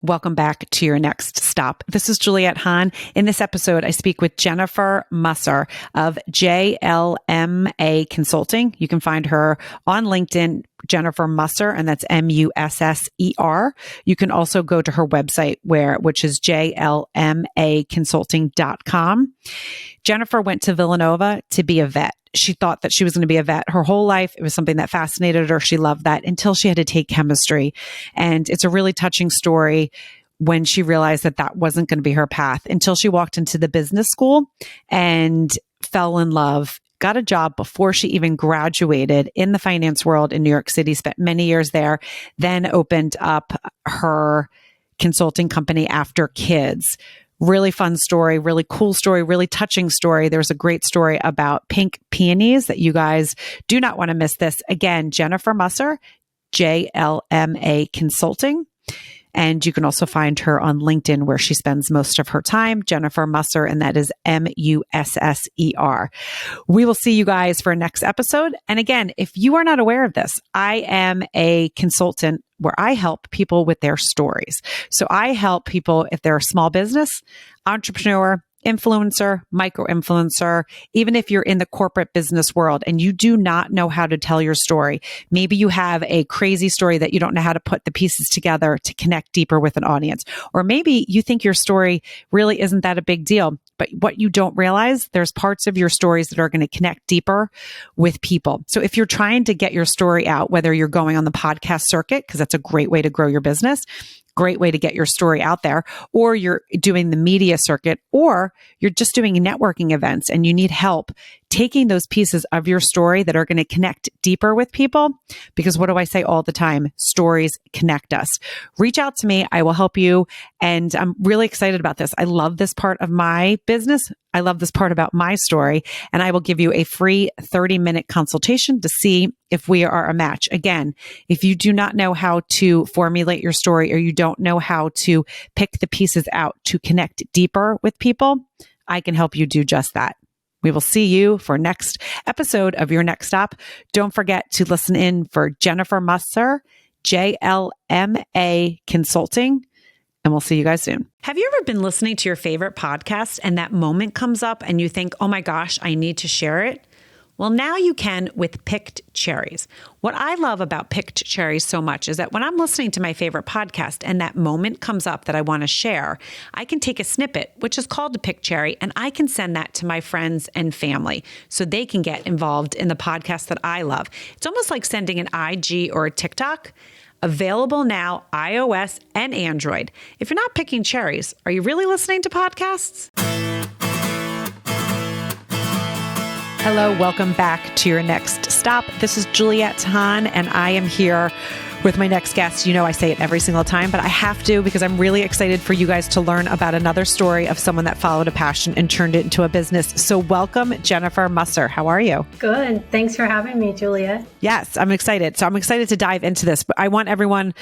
Welcome back to Your Next Stop. This is Juliette Hahn. In this episode, I speak with Jennifer Musser of JLM Consulting. You can find her on LinkedIn, Jennifer Musser, and that's Musser. You can also go to her website which is jlmaconsulting.com. Jennifer went to Villanova to be a vet. She thought that she was going to be a vet her whole life. It was something that fascinated her. She loved that until she had to take chemistry. And it's a really touching story when she realized that that wasn't going to be her path until she walked into the business school and fell in love, got a job before she even graduated in the finance world in New York City, spent many years there, then opened up her consulting company after kids. Really fun story, really cool story, really touching story. There's a great story about pink peonies that you guys do not want to miss this. Again, Jennifer Musser, JLMA Consulting. And you can also find her on LinkedIn where she spends most of her time, Jennifer Musser, and that is Musser. We will see you guys for our next episode. And again, if you are not aware of this, I am a consultant where I help people with their stories. So I help people if they're a small business, entrepreneur, influencer, micro influencer, even if you're in the corporate business world and you do not know how to tell your story. Maybe you have a crazy story that you don't know how to put the pieces together to connect deeper with an audience. Or maybe you think your story really isn't that a big deal, but what you don't realize, there's parts of your stories that are going to connect deeper with people. So if you're trying to get your story out, whether you're going on the podcast circuit, because that's a great way to grow your business, great way to get your story out there, or you're doing the media circuit, or you're just doing networking events and you need help taking those pieces of your story that are going to connect deeper with people. Because what do I say all the time? Stories connect us. Reach out to me. I will help you. And I'm really excited about this. I love this part of my business. I love this part about my story. And I will give you a free 30-minute consultation to see if we are a match. Again, if you do not know how to formulate your story or you don't know how to pick the pieces out to connect deeper with people, I can help you do just that. We will see you for next episode of Your Next Stop. Don't forget to listen in for Jennifer Musser, JLMA Consulting, and we'll see you guys soon. Have you ever been listening to your favorite podcast and that moment comes up and you think, oh my gosh, I need to share it? Well, now you can with Picked Cherries. What I love about Picked Cherries so much is that when I'm listening to my favorite podcast and that moment comes up that I want to share, I can take a snippet, which is called a Picked Cherry, and I can send that to my friends and family so they can get involved in the podcast that I love. It's almost like sending an IG or a TikTok. Available now, iOS and Android. If you're not picking cherries, are you really listening to podcasts? Hello, welcome back to Your Next Stop. This is Juliette Hahn, and I am here with my next guest. You know, I say it every single time, but I have to because I'm really excited for you guys to learn about another story of someone that followed a passion and turned it into a business. So welcome, Jennifer Musser. How are you? Good. Thanks for having me, Juliette. Yes, I'm excited. So I'm excited to dive into this, but I want everyone,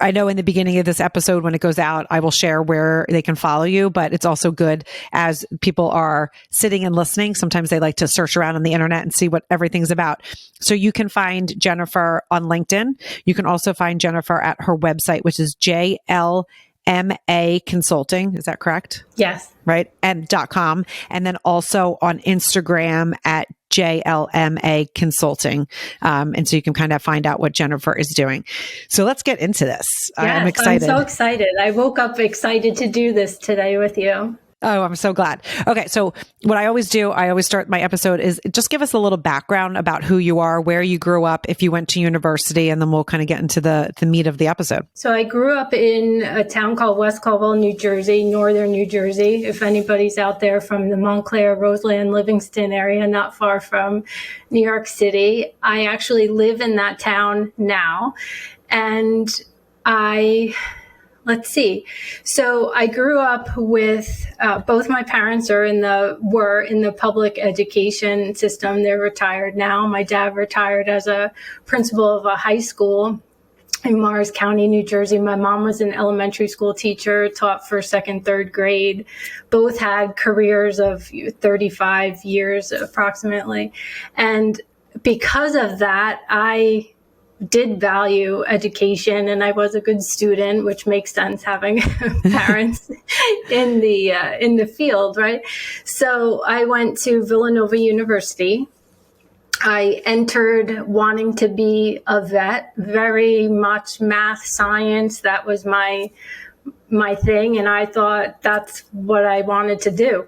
I know in the beginning of this episode, when it goes out, I will share where they can follow you, but it's also good as people are sitting and listening. Sometimes they like to search around on the internet and see what everything's about. So you can find Jennifer on LinkedIn. You can also find Jennifer at her website, which is JLMA Consulting. Is that correct? Yes. Right. And .com. And then also on Instagram at JLMA Consulting. And so you can kind of find out what Jennifer is doing. So let's get into this. Yes, I'm excited. I'm so excited. I woke up excited to do this today with you. Oh, I'm so glad. Okay. So what I always do, I always start my episode is just give us a little background about who you are, where you grew up, if you went to university, and then we'll kind of get into the meat of the episode. So I grew up in a town called West Colville, New Jersey, northern New Jersey. If anybody's out there from the Montclair, Roseland, Livingston area, not far from New York City, I actually live in that town now. And let's see. So I grew up with both my parents were in the public education system. They're retired now. My dad retired as a principal of a high school in Morris County, New Jersey. My mom was an elementary school teacher, taught for second, third grade. Both had careers of 35 years approximately. And because of that, I did value education, and I was a good student, which makes sense having parents in the field, right? So I went to Villanova University. I entered wanting to be a vet, very much math, science. That was my thing, and I thought that's what I wanted to do.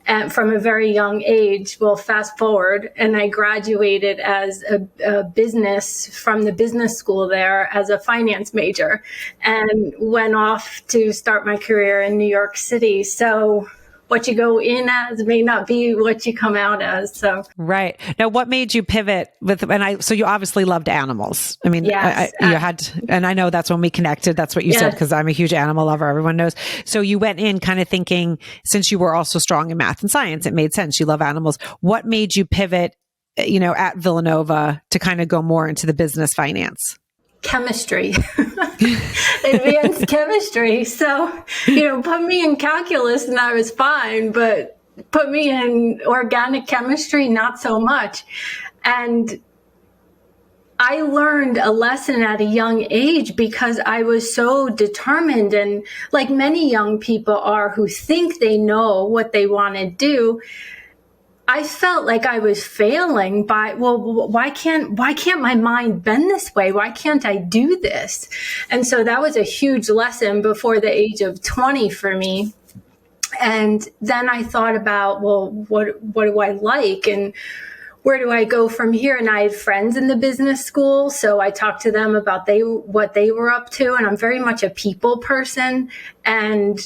And from a very young age, well, fast forward, and I graduated as a business from the business school there as a finance major, and went off to start my career in New York City. So what you go in as may not be what you come out as. So right now, what made you pivot with? So you obviously loved animals. I mean, yes, you had, and I know that's when we connected. That's what you said, because I'm a huge animal lover. Everyone knows. So you went in kind of thinking, since you were also strong in math and science, it made sense. You love animals. What made you pivot, at Villanova to kind of go more into the business finance? Chemistry, advanced chemistry. So, put me in calculus and I was fine, but put me in organic chemistry, not so much. And I learned a lesson at a young age because I was so determined, and like many young people are who think they know what they want to do, I felt like I was failing by, why can't my mind bend this way? Why can't I do this? And so that was a huge lesson before the age of 20 for me. And then I thought about, what do I like? And where do I go from here? And I had friends in the business school, so I talked to them about what they were up to. And I'm very much a people person. And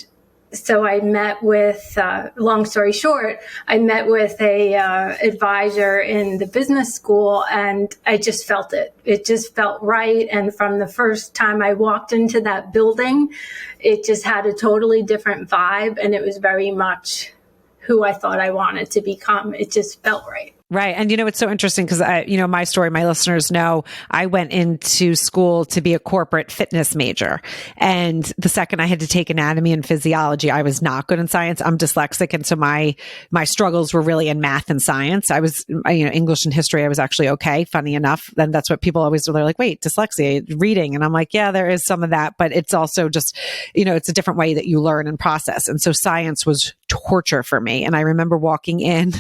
so I met with, long story short, I met with a advisor in the business school, and I just felt it. It just felt right. And from the first time I walked into that building, it just had a totally different vibe, and it was very much who I thought I wanted to become. It just felt right. Right. And, it's so interesting because my story, my listeners know I went into school to be a corporate fitness major. And the second I had to take anatomy and physiology, I was not good in science. I'm dyslexic. And so my struggles were really in math and science. I was, English and history, I was actually okay. Funny enough. Then that's what people always, they're like, wait, dyslexia, reading. And I'm like, yeah, there is some of that, but it's also just, it's a different way that you learn and process. And so science was torture for me. And I remember walking in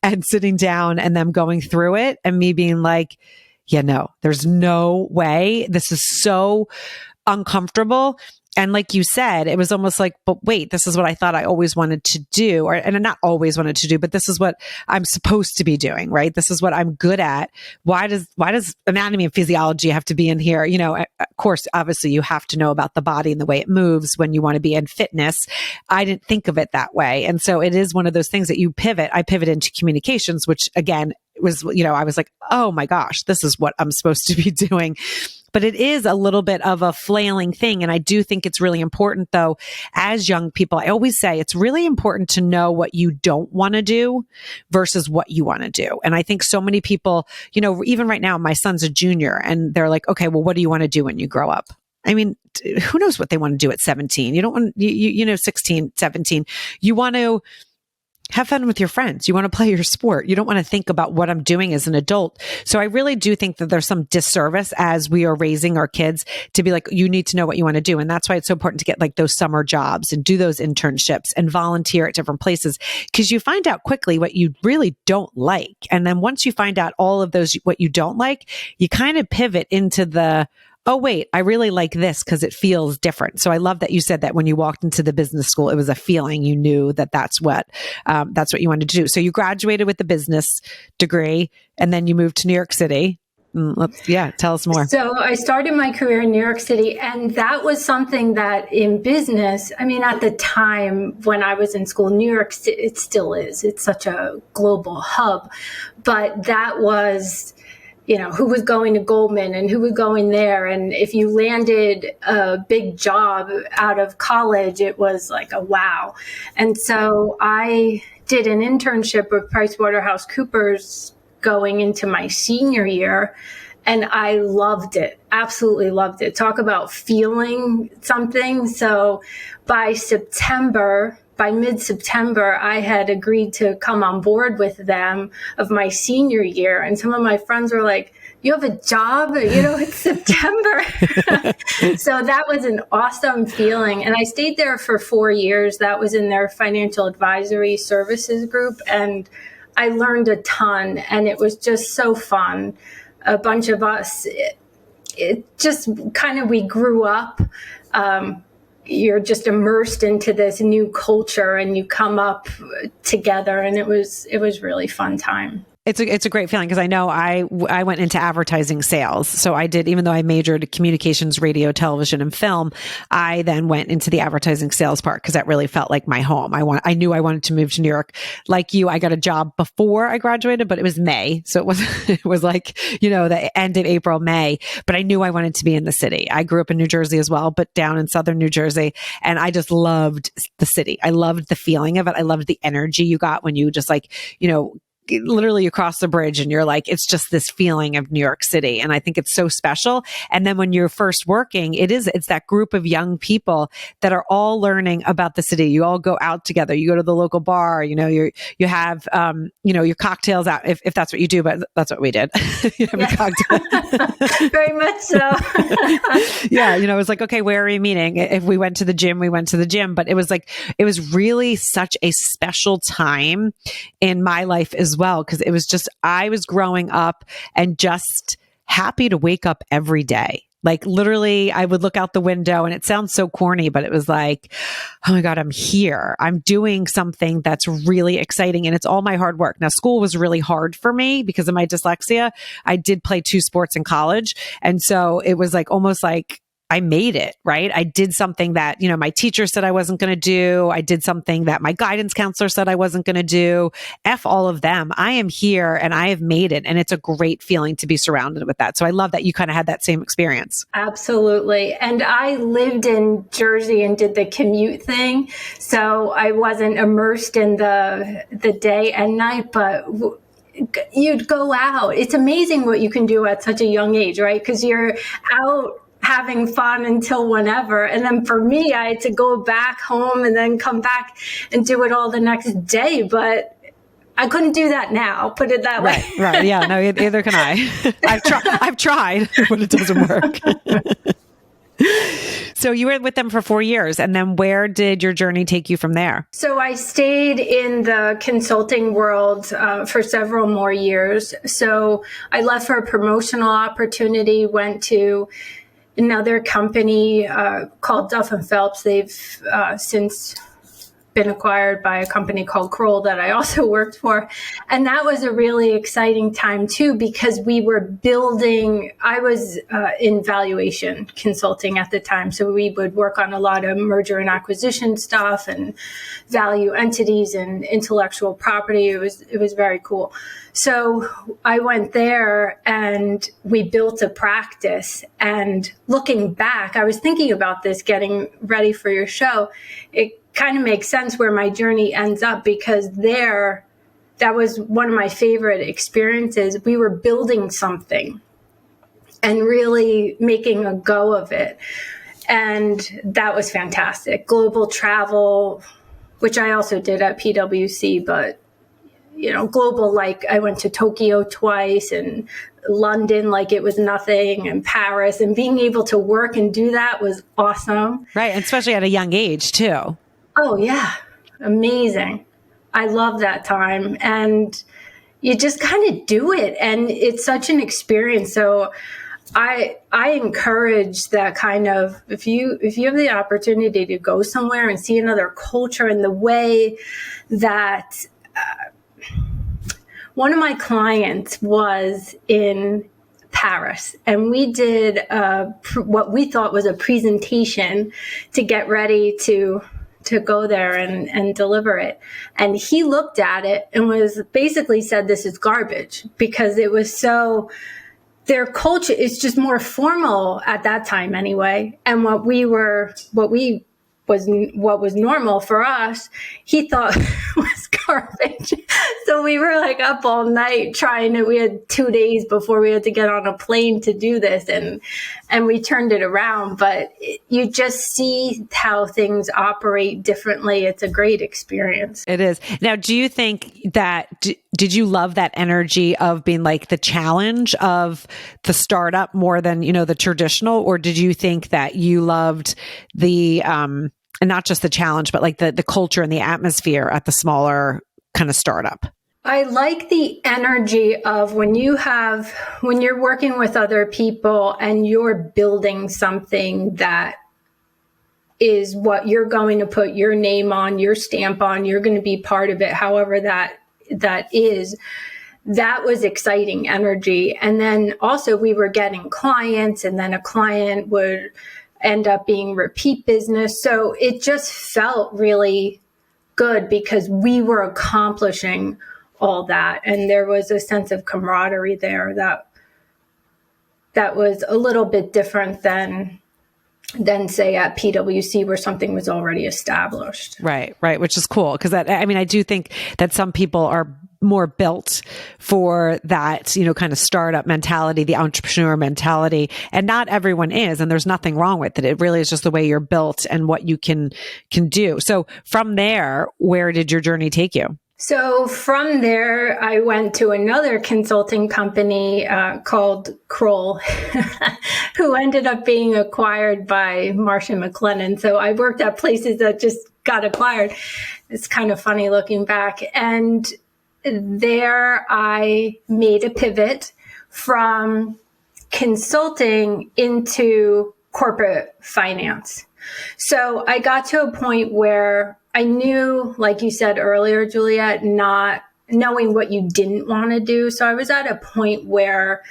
and sitting down and them going through it and me being like, yeah, no, there's no way. This is so uncomfortable. And like you said, it was almost like, but wait, this is what I thought I always wanted to do, and not always wanted to do, but this is what I'm supposed to be doing, right? This is what I'm good at. Why does anatomy and physiology have to be in here? Of course, obviously you have to know about the body and the way it moves when you want to be in fitness. I didn't think of it that way. And so it is one of those things that you pivot. I pivot into communications, which again was, I was like, oh my gosh, this is what I'm supposed to be doing. But it is a little bit of a flailing thing. And I do think it's really important, though, as young people, I always say it's really important to know what you don't want to do versus what you want to do. And I think so many people, even right now, my son's a junior and they're like, okay, well, what do you want to do when you grow up? I mean, who knows what they want to do at 17? You don't want, 16, 17. You want to have fun with your friends. You want to play your sport. You don't want to think about what I'm doing as an adult. So I really do think that there's some disservice as we are raising our kids to be like, you need to know what you want to do. And that's why it's so important to get like those summer jobs and do those internships and volunteer at different places, because you find out quickly what you really don't like. And then once you find out all of those, what you don't like, you kind of pivot into the, oh, wait, I really like this because it feels different. So I love that you said that when you walked into the business school, it was a feeling. You knew that that's what you wanted to do. So you graduated with the business degree and then you moved to New York City. Tell us more. So I started my career in New York City, and that was something that in business, I mean, at the time when I was in school, New York City, it still is. It's such a global hub, but that was, who was going to Goldman and who was going there. And if you landed a big job out of college, it was like a wow. And so I did an internship with PricewaterhouseCoopers going into my senior year. And I loved it, absolutely loved it. Talk about feeling something. So by mid-September, I had agreed to come on board with them of my senior year. And some of my friends were like, you have a job, it's September. So that was an awesome feeling. And I stayed there for 4 years. That was in their financial advisory services group. And I learned a ton, and it was just so fun. A bunch of us, it just kind of, we grew up. You're just immersed into this new culture, and you come up together, and it was really fun time. It's a great feeling, because I know I went into advertising sales. So I did, even though I majored in communications, radio, television, and film, I then went into the advertising sales part, because that really felt like my home. I knew I wanted to move to New York. Like you, I got a job before I graduated, but it was May. So it was like, the end of April, May, but I knew I wanted to be in the city. I grew up in New Jersey as well, but down in southern New Jersey. And I just loved the city. I loved the feeling of it. I loved the energy you got when you just literally you cross the bridge and you're like, it's just this feeling of New York City. And I think it's so special. And then when you're first working, it's that group of young people that are all learning about the city. You all go out together. You go to the local bar, you have, your cocktails out, if that's what you do, but that's what we did. You have a cocktail. Very much so. Yeah. It was like, okay, where are we meeting? If we went to the gym, we went to the gym, but it was really such a special time in my life as well, because it was just, I was growing up and just happy to wake up every day. Like literally I would look out the window, and it sounds so corny, but it was like, oh my God, I'm here. I'm doing something that's really exciting, and it's all my hard work. Now, school was really hard for me because of my dyslexia. I did play 2 sports in college. And so it was like, almost like I made it, right? I did something that, my teacher said I wasn't going to do. I did something that my guidance counselor said I wasn't going to do. F all of them. I am here and I have made it. And it's a great feeling to be surrounded with that. So I love that you kind of had that same experience. Absolutely. And I lived in Jersey and did the commute thing. So I wasn't immersed in the day and night, but you'd go out. It's amazing what you can do at such a young age, right? Because you're out having fun until whenever. And then for me, I had to go back home and then come back and do it all the next day. But I couldn't do that now, put it that way. Right. Yeah. No, either can I. I've tried, but it doesn't work. So you were with them for 4 years, and then where did your journey take you from there? So I stayed in the consulting world for several more years. So I left for a promotional opportunity, went to another company called Duff & Phelps. They've since been acquired by a company called Kroll that I also worked for. And that was a really exciting time too, because we were building, I was in valuation consulting at the time. So we would work on a lot of merger and acquisition stuff and value entities and intellectual property. It was very cool. So I went there and we built a practice. And looking back, I was thinking about this, getting ready for your show. It kind of makes sense where my journey ends up, because that was one of my favorite experiences. We were building something and really making a go of it. And that was fantastic. Global travel, which I also did at PwC, but global, like I went to Tokyo twice and London like it was nothing, and Paris, and being able to work and do that was awesome. Right. And especially at a young age too. Oh yeah. Amazing. I love that time. And you just kind of do it. And it's such an experience. So I encourage that kind of, if you have the opportunity to go somewhere and see another culture, and the way that, one of my clients was in Paris, and we did what we thought was a presentation to get ready to go there and deliver it. And he looked at it and was basically said, this is garbage, because it was so, their culture is just more formal at that time anyway. And what was normal for us, he thought was perfect. So we were like up all night we had 2 days before we had to get on a plane to do this, and we turned it around. But you just see how things operate differently. It's a great experience. It is. Now, do you think that, did you love that energy of being like the challenge of the startup more than, the traditional, or did you think that you loved the, and not just the challenge, but like the culture and the atmosphere at the smaller kind of startup? I like the energy of when you're working with other people and you're building something that is what you're going to put your name on, your stamp on, you're going to be part of it, however that is. That was exciting energy. And then also we were getting clients, and then a client would end up being repeat business. So it just felt really good because we were accomplishing all that. And there was a sense of camaraderie there that was a little bit different than say at PwC where something was already established. Right. Which is cool. Because I do think that some people are more built for that, kind of startup mentality, the entrepreneur mentality, and not everyone is, and there's nothing wrong with it. It really is just the way you're built and what you can do. So from there, where did your journey take you? So from there, I went to another consulting company called Kroll, who ended up being acquired by Marsh McLennan. So I worked at places that just got acquired. It's kind of funny looking back. And there I made a pivot from consulting into corporate finance. So I got to a point where I knew, like you said earlier, Juliet, not knowing what you didn't want to do. So I was at a point where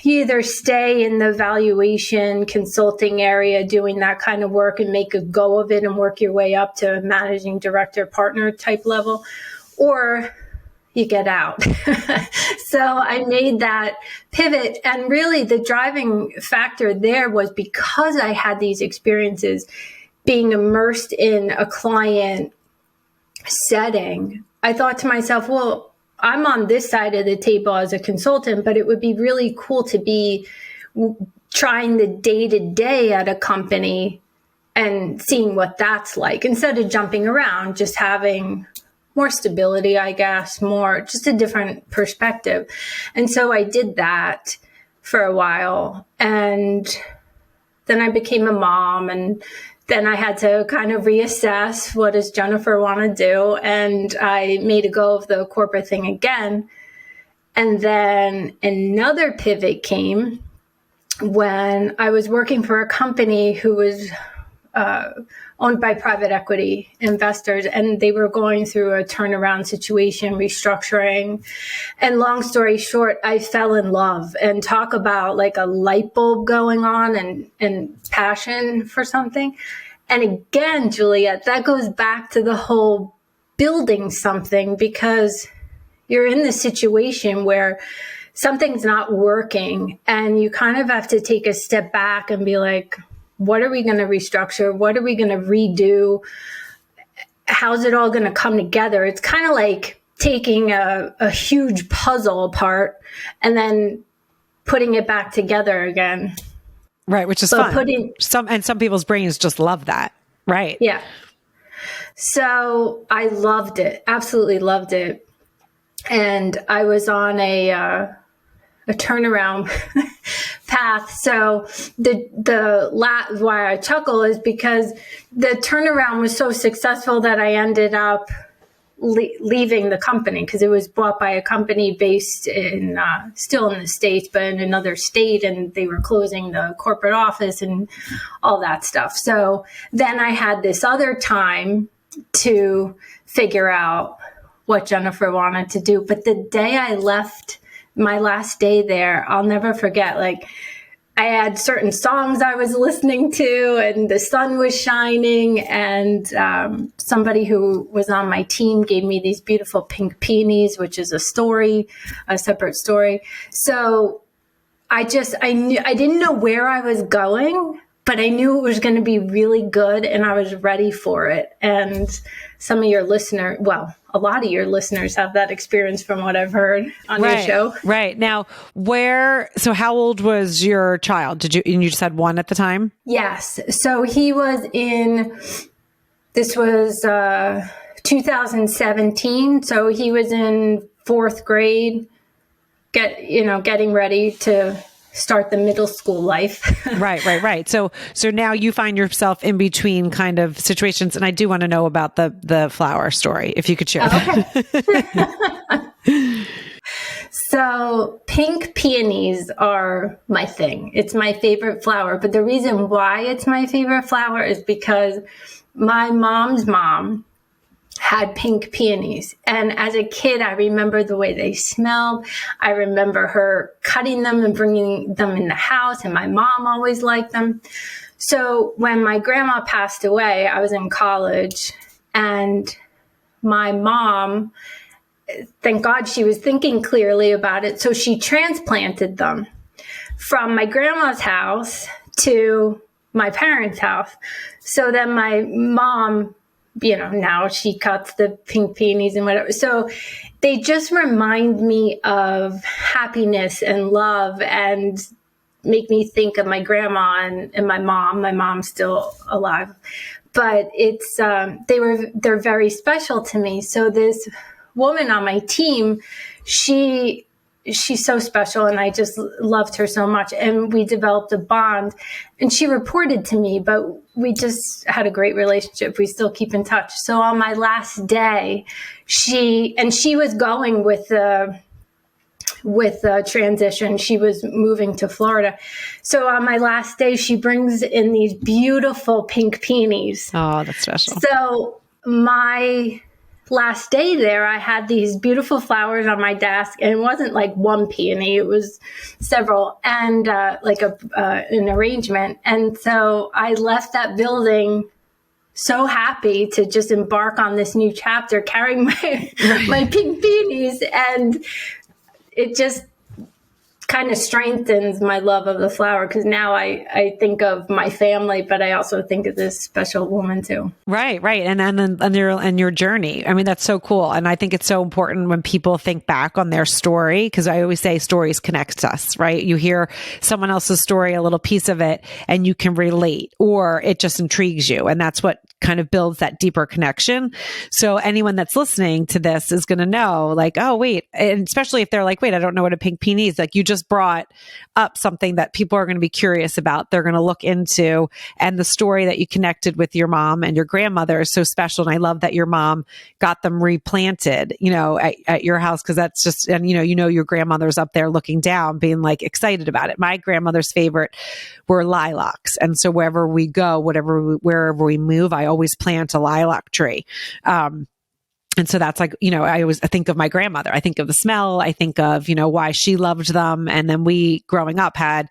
you either stay in the valuation consulting area doing that kind of work and make a go of it and work your way up to managing director, partner type level, or you get out. So I made that pivot. And really the driving factor there was because I had these experiences being immersed in a client setting, I thought to myself, well, I'm on this side of the table as a consultant, but it would be really cool to be trying the day-to-day at a company and seeing what that's like instead of jumping around, just having more stability, I guess, just a different perspective. And so I did that for a while. And then I became a mom, and then I had to kind of reassess, what does Jennifer want to do? And I made a go of the corporate thing again. And then another pivot came when I was working for a company who was owned by private equity investors, and they were going through a turnaround situation, restructuring. And long story short, I fell in love, and talk about like a light bulb going on and passion for something. And again, Juliet, that goes back to the whole building something, because you're in this situation where something's not working and you kind of have to take a step back and be like, what are we going to restructure? What are we going to redo? How's it all going to come together? It's kind of like taking a huge puzzle apart and then putting it back together again. Right, which is fun. Some people's brains just love that. Right. Yeah. So I loved it. Absolutely loved it. And I was on a turnaround path. So why I chuckle is because the turnaround was so successful that I ended up leaving the company, because it was bought by a company based in still in the States, but in another state, and they were closing the corporate office and all that stuff. So then I had this other time to figure out what Jennifer wanted to do. But the day I left, my last day there, I'll never forget, like, I had certain songs I was listening to, and the sun was shining, and somebody who was on my team gave me these beautiful pink peonies, which is a separate story. So I didn't know where I was going, but I knew it was going to be really good and I was ready for it. And some of your listeners, well, a lot of your listeners have that experience from what I've heard on your show. Right. Now, so how old was your child? And you just had one at the time? Yes. So this was 2017. So he was in 4th grade, getting ready to start the middle school life. Right. So now you find yourself in between kind of situations. And I do want to know about the flower story, if you could share that. Okay. So pink peonies are my thing. It's my favorite flower. But the reason why it's my favorite flower is because my mom's mom had pink peonies. And as a kid, I remember the way they smelled. I remember her cutting them and bringing them in the house, and my mom always liked them. So when my grandma passed away, I was in college, and my mom, thank God she was thinking clearly about it, so she transplanted them from my grandma's house to my parents' house. So then my mom, now she cuts the pink peonies and whatever. So they just remind me of happiness and love and make me think of my grandma and my mom. My mom's still alive, but it's, they're very special to me. So this woman on my team, she's so special, and I just loved her so much. And we developed a bond, and she reported to me, but we just had a great relationship. We still keep in touch. So on my last day, she was going with the transition. She was moving to Florida. So on my last day, she brings in these beautiful pink peonies. Oh, that's special. So my last day there, I had these beautiful flowers on my desk, and it wasn't like one peony, it was several, and an arrangement. And so I left that building so happy to just embark on this new chapter, carrying my pink peonies, and it just kind of strengthens my love of the flower, because now I think of my family, but I also think of this special woman too. Right. And your journey. I mean, that's so cool. And I think it's so important when people think back on their story, because I always say stories connect us, right? You hear someone else's story, a little piece of it, and you can relate, or it just intrigues you. And that's what kind of builds that deeper connection. So anyone that's listening to this is going to know, like, oh, wait. And especially if they're like, wait, I don't know what a pink peony is. Like, you just brought up something that people are going to be curious about. They're going to look into, and the story that you connected with your mom and your grandmother is so special. And I love that your mom got them replanted, at your house. Cause that's just, and your grandmother's up there looking down, being like excited about it. My grandmother's favorite were lilacs. And so wherever we go, wherever we move, I always plant a lilac tree. And so that's like, I think of my grandmother. I think of the smell. I think of, why she loved them. And then we growing up had,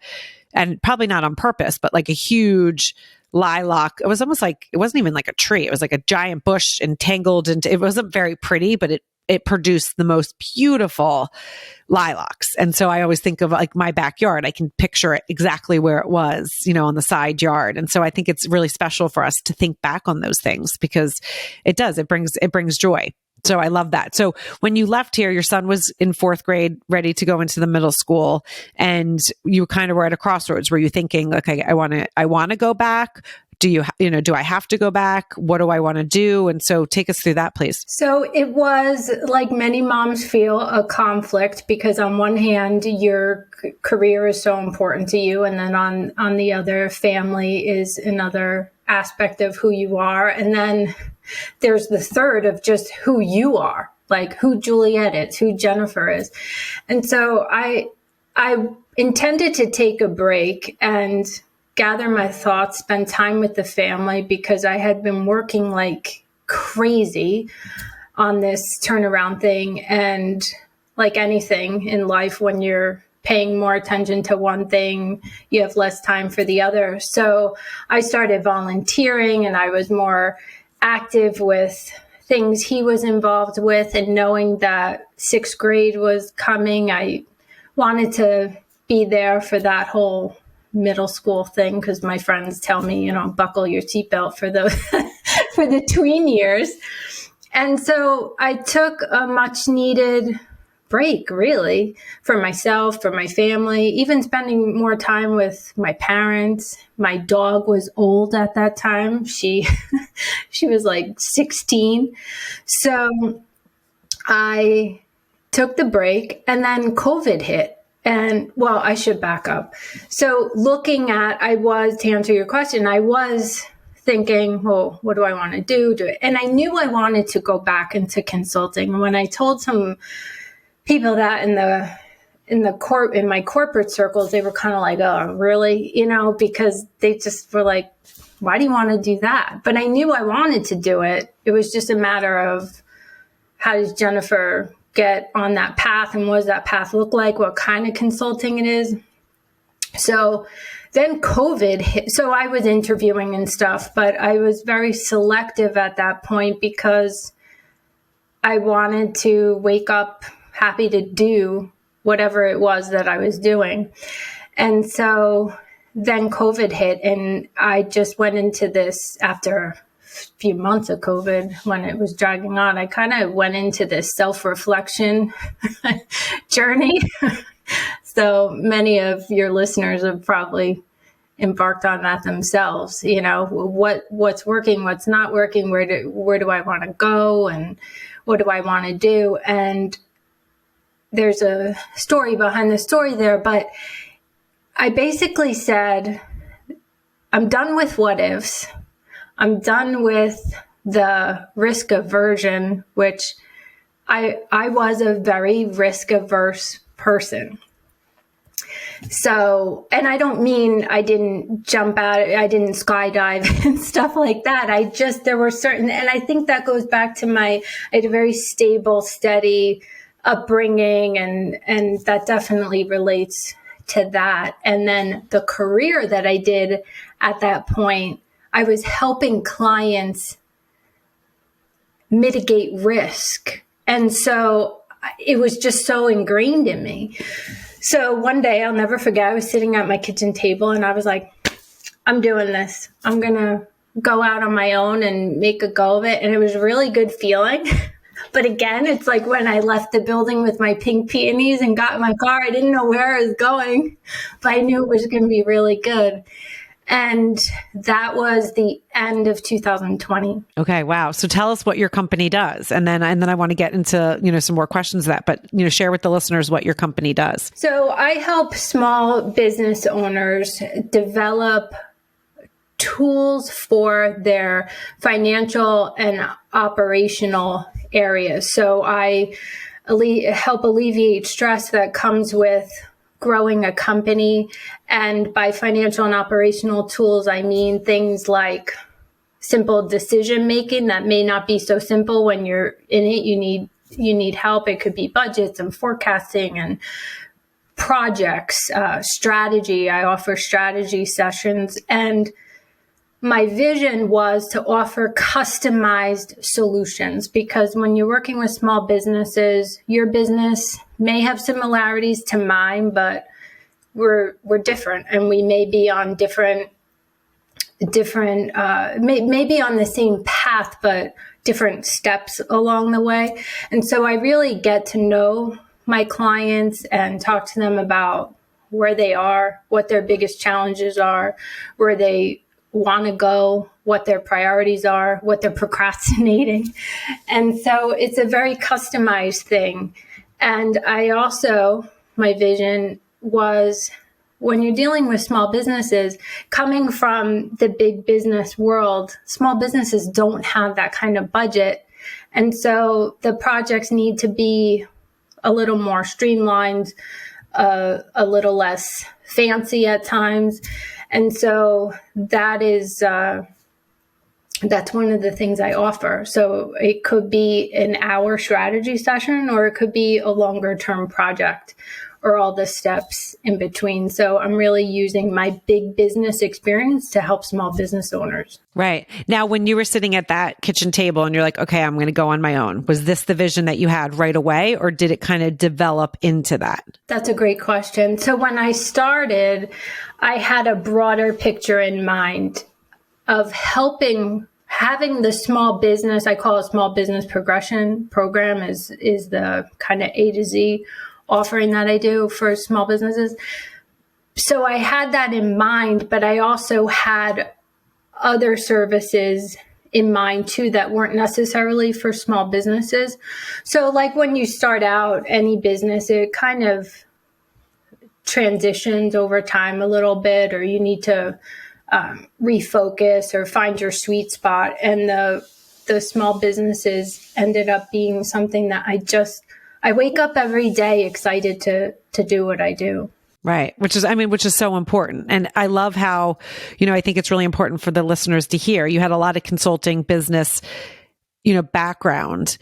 and probably not on purpose, but like a huge lilac. It was almost like, it wasn't even like a tree. It was like a giant bush entangled into, it wasn't very pretty, but it produced the most beautiful lilacs. And so I always think of like my backyard. I can picture it exactly where it was, on the side yard. And so I think it's really special for us to think back on those things, because it brings joy. So I love that. So when you left here, your son was in 4th grade, ready to go into the middle school, and you kind of were at a crossroads. Were you thinking, okay, I want to go back? Do I have to go back? What do I want to do? And so take us through that, please. So it was, like many moms feel, a conflict, because on one hand, your career is so important to you. And then on the other, family is another aspect of who you are. And then there's the third of just who you are, like who Juliet is, who Jennifer is. And so I intended to take a break and gather my thoughts, spend time with the family, because I had been working like crazy on this turnaround thing. And like anything in life, when you're paying more attention to one thing, you have less time for the other. So I started volunteering, and I was more active with things he was involved with. And knowing that 6th grade was coming, I wanted to be there for that whole middle school thing because my friends tell me, buckle your seatbelt for the for the tween years. And so I took a much needed break, really, for myself, for my family, even spending more time with my parents. My dog was old at that time. She was like 16. So I took the break, and then COVID hit. And well, I should back up. So to answer your question, I was thinking, well, what do I want to do? And I knew I wanted to go back into consulting. And when I told some people that in my corporate circles, they were kind of like, oh, really? Because they just were like, why do you want to do that? But I knew I wanted to do it. It was just a matter of, how does Jennifer get on that path, and what does that path look like? What kind of consulting it is? So then COVID hit. So I was interviewing and stuff, but I was very selective at that point because I wanted to wake up happy to do whatever it was that I was doing. And so then COVID hit, and I just went into this after few months of COVID when it was dragging on. I kind of went into this self-reflection journey. So many of your listeners have probably embarked on that themselves. What's working, what's not working, where do I want to go, and what do I want to do? And there's a story behind the story there, but I basically said, I'm done with what ifs. I'm done with the risk aversion, which I was a very risk averse person. So, and I don't mean I didn't jump out, I didn't skydive and stuff like that. There were certain, and I think that goes back to I had a very stable, steady upbringing, and that definitely relates to that. And then the career that I did at that point, I was helping clients mitigate risk. And so it was just so ingrained in me. So one day, I'll never forget, I was sitting at my kitchen table and I was like, I'm doing this. I'm going to go out on my own and make a go of it. And it was a really good feeling. But again, it's like when I left the building with my pink peonies and got in my car, I didn't know where I was going, but I knew it was going to be really good. And that was the end of 2020. Okay. Wow. So tell us what your company does. And then I want to get into, some more questions of that, but, share with the listeners what your company does. So I help small business owners develop tools for their financial and operational areas. So I help alleviate stress that comes with growing a company. And by financial and operational tools, I mean things like simple decision making that may not be so simple when you're in it. You need help. It could be budgets and forecasting and projects, strategy. I offer strategy sessions, and my vision was to offer customized solutions, because when you're working with small businesses, your business may have similarities to mine, but we're different, and we may be on maybe on the same path, but different steps along the way. And so I really get to know my clients and talk to them about where they are, what their biggest challenges are, where they want to go, what their priorities are, what they're procrastinating. And so it's a very customized thing. And my vision was, when you're dealing with small businesses, coming from the big business world, small businesses don't have that kind of budget. And so the projects need to be a little more streamlined, a little less fancy at times. And so that's one of the things I offer. So it could be an hour strategy session, or it could be a longer term project, or all the steps in between. So I'm really using my big business experience to help small business owners. Right. Now, when you were sitting at that kitchen table and you're like, okay, I'm going to go on my own, was this the vision that you had right away, or did it kind of develop into that? That's a great question. So when I started, I had a broader picture in mind of having the small business, I call it small business progression program, is the kind of A to Z offering that I do for small businesses. So I had that in mind, but I also had other services in mind too that weren't necessarily for small businesses. So like when you start out any business, it kind of transitions over time a little bit, or you need to refocus or find your sweet spot. And the small businesses ended up being something that I wake up every day excited to do what I do. Right. Which is so important. And I love how, I think it's really important for the listeners to hear. You had a lot of consulting business, background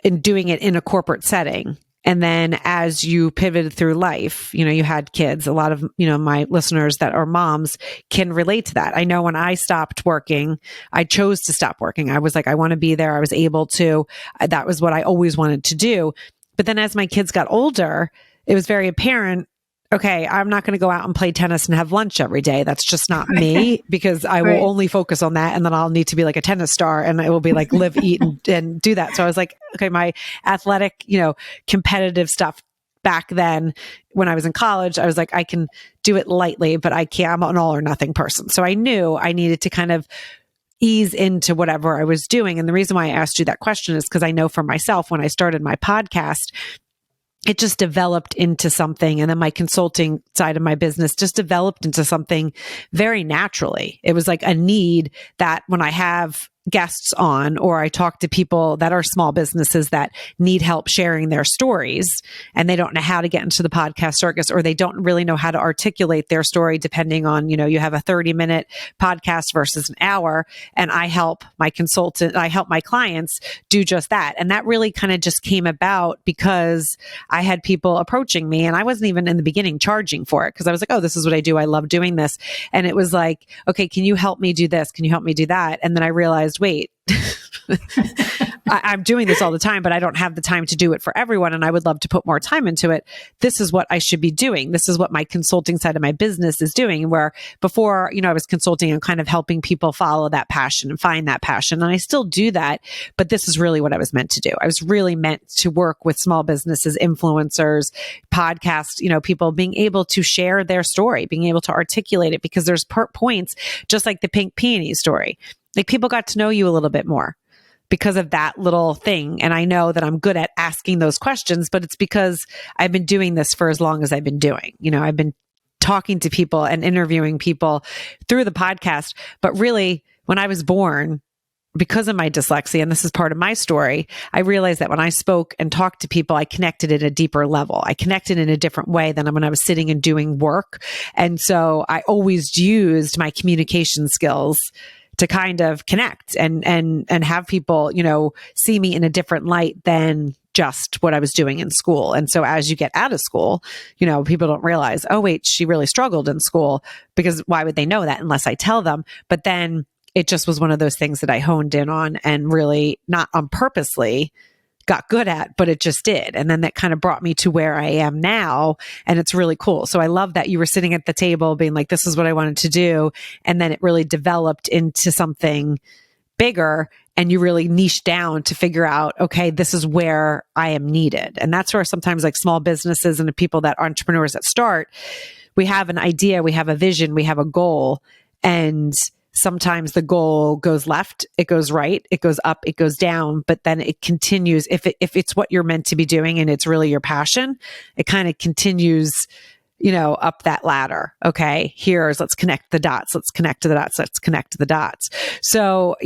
in doing it in a corporate setting. And then as you pivoted through life, you had kids. A lot of, my listeners that are moms can relate to that. I know when I stopped working, I chose to stop working. I was like, I want to be there. I was able to. That was what I always wanted to do. But then as my kids got older, it was very apparent, okay, I'm not going to go out and play tennis and have lunch every day. That's just not me, because I will only focus on that. And then I'll need to be like a tennis star, and it will be like live, eat, and do that. So I was like, okay, my athletic, competitive stuff back then when I was in college, I was like, I can do it lightly, but I can't, I'm an all or nothing person. So I knew I needed to kind of ease into whatever I was doing. And the reason why I asked you that question is because I know for myself, when I started my podcast, it just developed into something. And then my consulting side of my business just developed into something very naturally. It was like a need that when I have guests on, or I talk to people that are small businesses that need help sharing their stories, and they don't know how to get into the podcast circus, or they don't really know how to articulate their story, depending on, you have a 30-minute podcast versus an hour. And I help my clients do just that. And that really kind of just came about because I had people approaching me, and I wasn't even in the beginning charging for it, because I was like, oh, this is what I do. I love doing this. And it was like, okay, can you help me do this? Can you help me do that? And then I realized, wait, I'm doing this all the time, but I don't have the time to do it for everyone. And I would love to put more time into it. This is what I should be doing. This is what my consulting side of my business is doing, where before, I was consulting and kind of helping people follow that passion and find that passion. And I still do that, but this is really what I was meant to do. I was really meant to work with small businesses, influencers, podcasts, people being able to share their story, being able to articulate it, because there's points, just like the pink peony story. Like, people got to know you a little bit more because of that little thing. And I know that I'm good at asking those questions, but it's because I've been doing this for as long as I've been doing. I've been talking to people and interviewing people through the podcast. But really, when I was born, because of my dyslexia, and this is part of my story, I realized that when I spoke and talked to people, I connected at a deeper level. I connected in a different way than when I was sitting and doing work. And so I always used my communication skills to kind of connect and have people, see me in a different light than just what I was doing in school. And so as you get out of school, people don't realize, oh, wait, she really struggled in school, because why would they know that unless I tell them? But then it just was one of those things that I honed in on, and really not on purposely got good at, but it just did. And then that kind of brought me to where I am now. And it's really cool. So I love that you were sitting at the table being like, this is what I wanted to do. And then it really developed into something bigger, and you really niche down to figure out, okay, this is where I am needed. And that's where sometimes, like, small businesses and the people that entrepreneurs that start, we have an idea, we have a vision, we have a goal, and sometimes the goal goes left, it goes right, it goes up, it goes down, but then it continues. If it's what you're meant to be doing and it's really your passion, it kind of continues, up that ladder. Okay, let's connect the dots. Let's connect to the dots. Let's connect to the dots. So,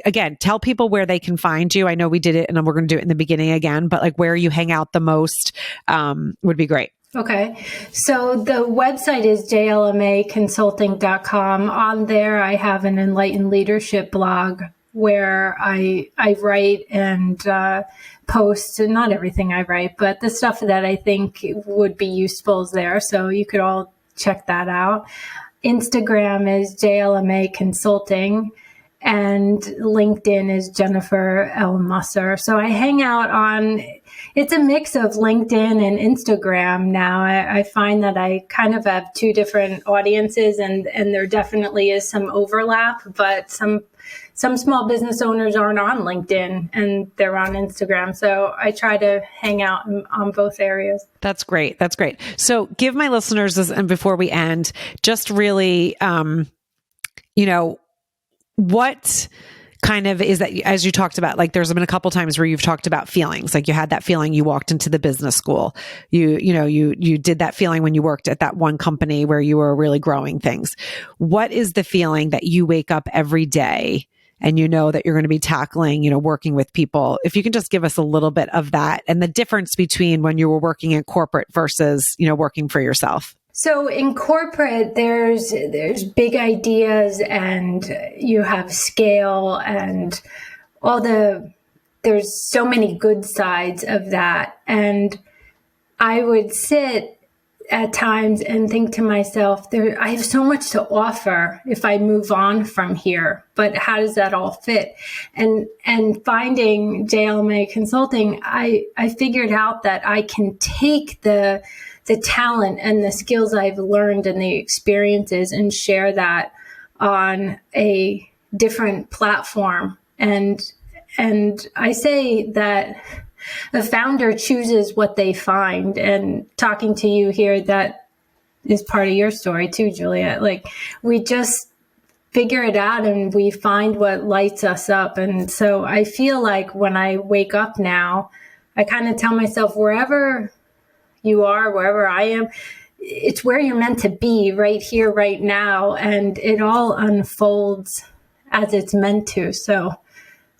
again, tell people where they can find you. I know we did it, and we're going to do it in the beginning again, but like where you hang out the most would be great. Okay. So the website is jlmaconsulting.com. On there, I have an enlightened leadership blog where I write and post, and not everything I write, but the stuff that I think would be useful is there. So you could all check that out. Instagram is JLMA Consulting, and LinkedIn is Jennifer L. Musser. So I hang out on, it's a mix of LinkedIn and Instagram now. I find that I kind of have two different audiences, and there definitely is some overlap, but some small business owners aren't on LinkedIn and they're on Instagram. So I try to hang out on both areas. That's great. That's great. So give my listeners this, and before we end, just really, what kind of is that, as you talked about, like there's been a couple times where you've talked about feelings, like you had that feeling you walked into the business school, you did that feeling when you worked at that one company where you were really growing things. What is the feeling that you wake up every day and you know that you're going to be tackling, working with people? If you can just give us a little bit of that and the difference between when you were working in corporate versus, working for yourself. So in corporate, there's big ideas and you have scale and there's so many good sides of that. And I would sit at times and think to myself, I have so much to offer if I move on from here, but how does that all fit? And finding JLMA Consulting, I figured out that I can take the talent and the skills I've learned and the experiences and share that on a different platform. And I say that the founder chooses what they find. And talking to you here, that is part of your story too, Julia. Like we just figure it out and we find what lights us up. And so I feel like when I wake up now, I kind of tell myself, wherever you are, wherever I am, it's where you're meant to be, right here, right now. And it all unfolds as it's meant to. So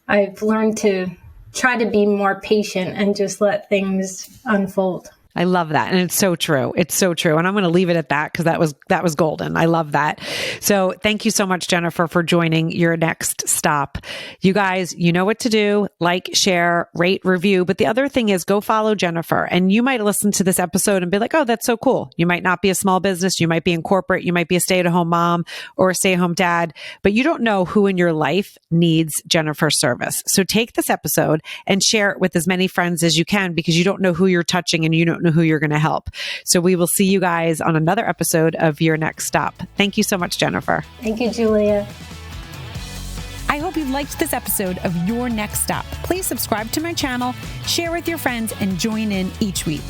I've learned to try to be more patient and just let things unfold. I love that. And it's so true. It's so true. And I'm going to leave it at that because that was golden. I love that. So thank you so much, Jennifer, for joining Your Next Stop. You guys, you know what to do. Like, share, rate, review. But the other thing is go follow Jennifer. And you might listen to this episode and be like, oh, that's so cool. You might not be a small business. You might be in corporate. You might be a stay-at-home mom or a stay-at-home dad, but you don't know who in your life needs Jennifer's service. So take this episode and share it with as many friends as you can, because you don't know who you're touching and you don't know who you're going to help. So we will see you guys on another episode of Your Next Stop. Thank you so much, Jennifer. Thank you, Julia. I hope you liked this episode of Your Next Stop. Please subscribe to my channel, share with your friends, and join in each week.